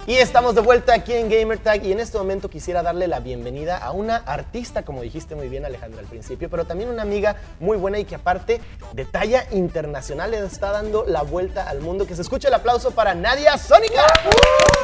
Y estamos de vuelta aquí en GamerTag y en este momento quisiera darle la bienvenida a una artista, como dijiste muy bien Alejandra al principio, pero también una amiga muy buena y que aparte de talla internacional le está dando la vuelta al mundo. Que se escuche el aplauso para Nadia Sónica.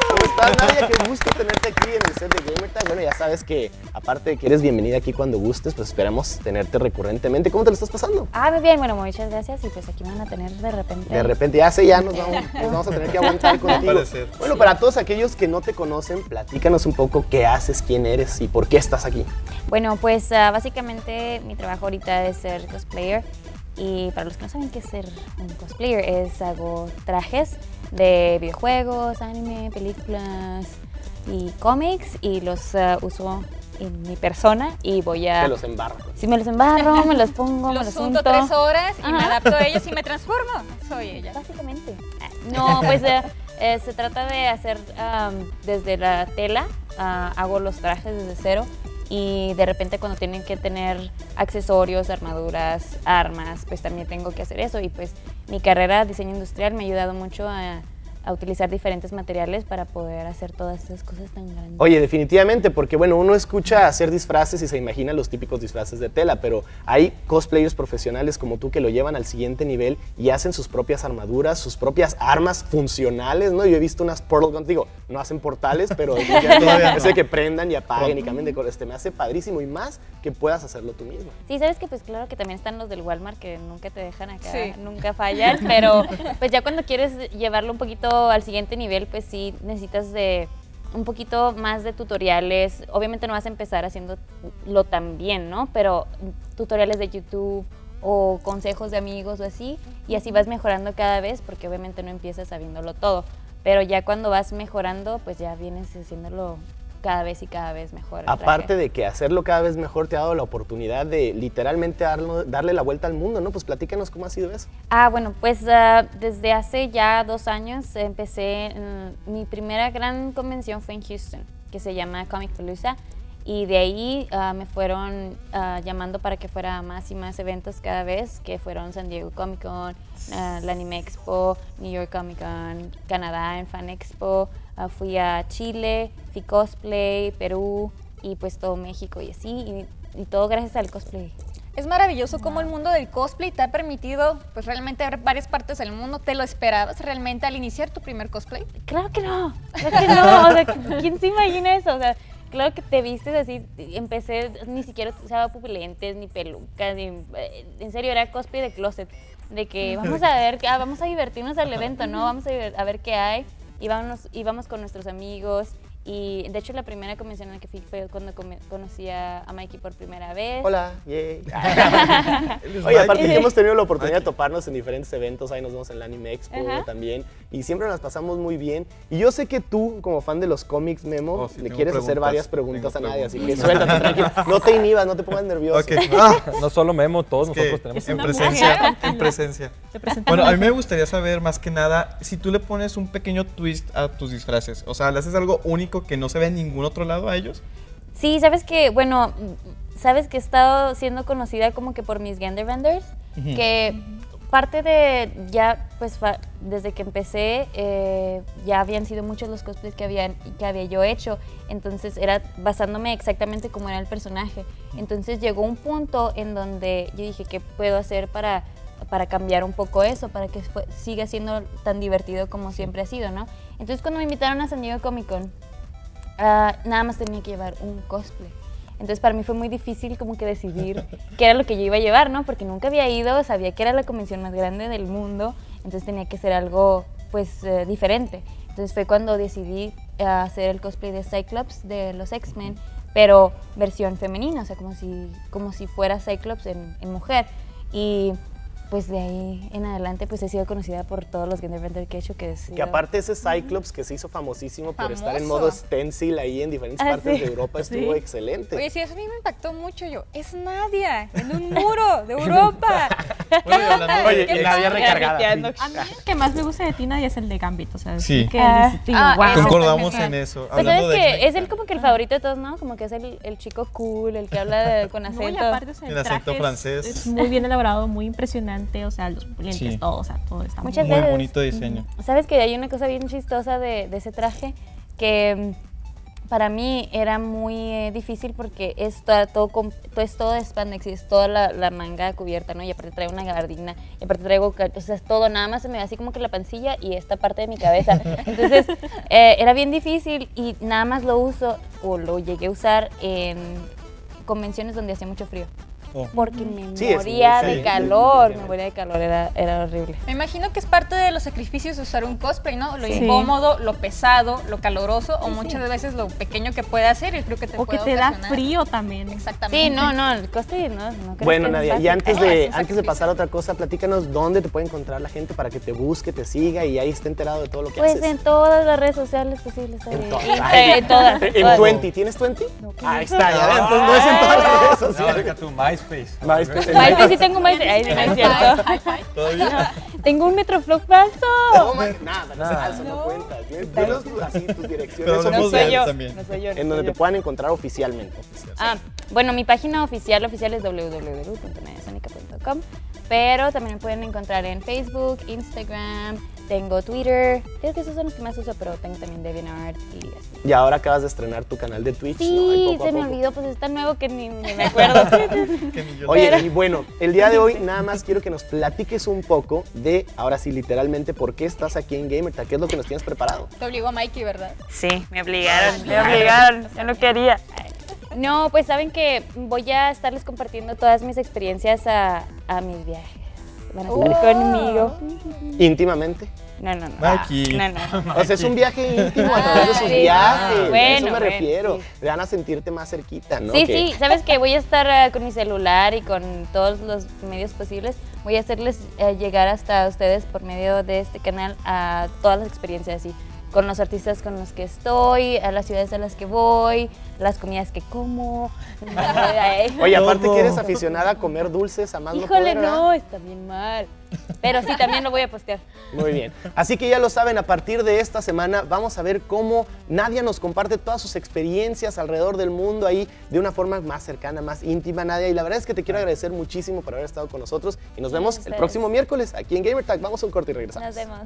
¿Cómo estás, Nadia? Qué gusto tenerte aquí en el set de GamerTag. Bueno, ya sabes que aparte de que eres bienvenida aquí cuando gustes, pues esperamos tenerte recurrentemente. ¿Cómo te lo estás pasando? Muy bien, bueno, muchas gracias y pues aquí me van a tener de repente. De repente, ya nos vamos a tener que aguantar contigo. Bueno, para todos aquellos que no te conocen, platícanos un poco qué haces, quién eres y por qué estás aquí. Bueno, pues básicamente mi trabajo ahorita es ser cosplayer y para los que no saben qué es ser un cosplayer, hago trajes de videojuegos, anime, películas y cómics y los uso en mi persona y voy a... Te los embarro. Sí, me los embarro, me los pongo, me los unto 3 horas y me adapto a ellos y me transformo. Soy ella. Básicamente. No, pues se trata de hacer desde la tela, hago los trajes desde cero y de repente cuando tienen que tener accesorios, armaduras, armas, pues también tengo que hacer eso y pues mi carrera de diseño industrial me ha ayudado mucho a utilizar diferentes materiales para poder hacer todas esas cosas tan grandes. Oye, definitivamente, porque bueno, uno escucha hacer disfraces y se imagina los típicos disfraces de tela, pero hay cosplayers profesionales como tú que lo llevan al siguiente nivel y hacen sus propias armaduras, sus propias armas funcionales, ¿no? Yo he visto unas portal guns, digo, no hacen portales, pero eso de que prendan y apaguen y cambien de color, me hace padrísimo y más que puedas hacerlo tú mismo. Sí, sabes que pues claro que también están los del Walmart que nunca te dejan acá, nunca fallan, pero pues ya cuando quieres llevarlo un poquito al siguiente nivel, pues sí necesitas de un poquito más de tutoriales. Obviamente no vas a empezar haciéndolo tan bien, ¿no? Pero tutoriales de YouTube o consejos de amigos o así, y así vas mejorando cada vez, porque obviamente no empiezas sabiéndolo todo. Pero ya cuando vas mejorando, pues ya vienes haciéndolo cada vez y cada vez mejor. Aparte de que hacerlo cada vez mejor te ha dado la oportunidad de literalmente darle la vuelta al mundo, ¿no? Pues platícanos cómo ha sido eso. Bueno, pues desde hace ya 2 años empecé, mi primera gran convención fue en Houston, que se llama Comicpalooza, y de ahí me fueron llamando para que fuera más y más eventos cada vez, que fueron San Diego Comic Con, la Anime Expo, New York Comic Con, Canadá en Fan Expo, fui a Chile, fui cosplay, Perú y pues todo México y así, y todo gracias al cosplay. Es maravilloso cómo el mundo del cosplay te ha permitido pues realmente ver varias partes del mundo. ¿Te lo esperabas realmente al iniciar tu primer cosplay? Claro que no, o sea, ¿quién se imagina eso? O sea, claro que te vistes así, empecé, ni siquiera usaba pupilentes, ni pelucas, en serio era cosplay de closet, de que vamos a ver, vamos a divertirnos al evento, ¿no? Vamos a ver qué hay, íbamos con nuestros amigos. Y de hecho la primera convención en la que fui fue cuando conocí a Mikey por primera vez. Hola, yay. Oye, aparte que hemos tenido la oportunidad de toparnos en diferentes eventos, ahí nos vemos en la Anime Expo también, y siempre nos pasamos muy bien. Y yo sé que tú, como fan de los cómics, Memo, le quieres hacer varias preguntas a Nadia, así que suéltate, tranquilo. No te inhibas, no te pongas nervioso. Okay. No solo Memo, todos nosotros tenemos en presencia. Bueno, a mí me gustaría saber más que nada si tú le pones un pequeño twist a tus disfraces, o sea, le haces algo único que no se ve en ningún otro lado a ellos. Sí, sabes que, bueno, sabes que he estado siendo conocida como que por mis gender vendors, que parte de ya, pues desde que empecé, ya habían sido muchos los cosplays que había yo hecho, entonces era basándome exactamente como era el personaje. Entonces llegó un punto en donde yo dije, ¿qué puedo hacer para cambiar un poco eso, para que siga siendo tan divertido como siempre ha sido, ¿no? Entonces cuando me invitaron a San Diego Comic Con, nada más tenía que llevar un cosplay. Entonces para mí fue muy difícil como que decidir qué era lo que yo iba a llevar, ¿no? Porque nunca había ido, sabía que era la convención más grande del mundo, entonces tenía que ser algo pues diferente. Entonces fue cuando decidí hacer el cosplay de Cyclops de los X-Men, pero versión femenina, o sea, como si fuera Cyclops en mujer. Y pues de ahí en adelante pues he sido conocida por todos los gender vendors que he hecho, que aparte ese Cyclops que se hizo famosísimo por estar en modo stencil ahí en diferentes partes de Europa, estuvo excelente. Oye, sí, eso a mí me impactó mucho. Yo, es Nadia en un muro de Europa. Oye, Nadia recargada. A mí el que más me gusta de ti, Nadia, es el de Gambit, o sea, sí. Concordamos en eso. Pues sabes que es como que el favorito de todos, ¿no? Como que es el chico cool, el que habla con acento. No, y aparte, o sea, el acento francés. Es muy bien elaborado, muy impresionante, o sea, los lentes, todo, o sea, todo está Muchas muy veces, bonito diseño. Sabes que hay una cosa bien chistosa de ese traje, que para mí era muy difícil porque es todo de spandex y es toda la manga cubierta, ¿no? Y aparte traigo una gabardina, y aparte traigo, o sea, es todo, nada más se me ve así como que la pancilla y esta parte de mi cabeza. Entonces, era bien difícil y nada más lo uso, o lo llegué a usar en convenciones donde hacía mucho frío. Porque me moría de calor, era horrible. Me imagino que es parte de los sacrificios de usar un cosplay, ¿no? Lo incómodo, lo pesado, lo caloroso, o muchas veces lo pequeño que puede hacer y creo que te o puede que te da ocasionar. frío también. Exactamente. Sí, no, el cosplay no creo Bueno, que Nadia, es y antes fácil. de pasar a otra cosa, platícanos dónde te puede encontrar la gente para que te busque, te siga y ahí esté enterado de todo lo que Pues haces. en todas las redes sociales posibles. En todas. En todas. En 20, ¿tienes 20? Ahí está, ya ven, entonces no es en todas las redes No, sociales. deja tu MySpace. MySpace. MySpace sí tengo MySpace. Ay, no es cierto. ¿Todavía? Tengo un Metroflog falso. No, nada, no es falso, no cuenta. Tienes así tus direcciones Pero hablamos No de soy él yo. también. No soy yo. en donde te puedan encontrar oficialmente. Bueno, mi página oficial es www.nadiasonica.com, pero también me pueden encontrar en Facebook, Instagram, tengo Twitter. Creo que esos son los que más uso, pero tengo también DeviantArt y así. Y ahora acabas de estrenar tu canal de Twitch, ¿no? Ahí Sí, poco a se me poco. olvidó, pues es tan nuevo que ni me acuerdo. Que ni yo. Oye, y bueno, el día de hoy nada más quiero que nos platiques un poco de, ahora sí, literalmente, por qué estás aquí en Gamertag, qué es lo que nos tienes preparado. Te obligó a Mikey, ¿verdad? Sí, me obligaron, yo no quería. No, pues saben que voy a estarles compartiendo todas mis experiencias a mis viajes. Van a estar conmigo. Íntimamente. No. Mikey. No. O sea, es un viaje íntimo a través de sus viajes. a Bueno, eso me refiero. sí. Van a sentirte más cerquita, ¿no? Sí, Que- sí, sabes que voy a estar con mi celular y con todos los medios posibles. Voy a hacerles llegar hasta ustedes por medio de este canal a todas las experiencias así, con los artistas con los que estoy, a las ciudades a las que voy, las comidas que como. Oye, aparte Todo. que eres aficionada a comer dulces a más no Híjole, poder, ¿verdad? no, está bien mal. Pero sí, también lo voy a postear. Muy bien. Así que ya lo saben, a partir de esta semana vamos a ver cómo Nadia nos comparte todas sus experiencias alrededor del mundo ahí de una forma más cercana, más íntima, Nadia. Y la verdad es que te quiero agradecer muchísimo por haber estado con nosotros y nos vemos el ustedes. próximo miércoles aquí en Gamertag. Vamos a un corte y regresamos. Nos vemos.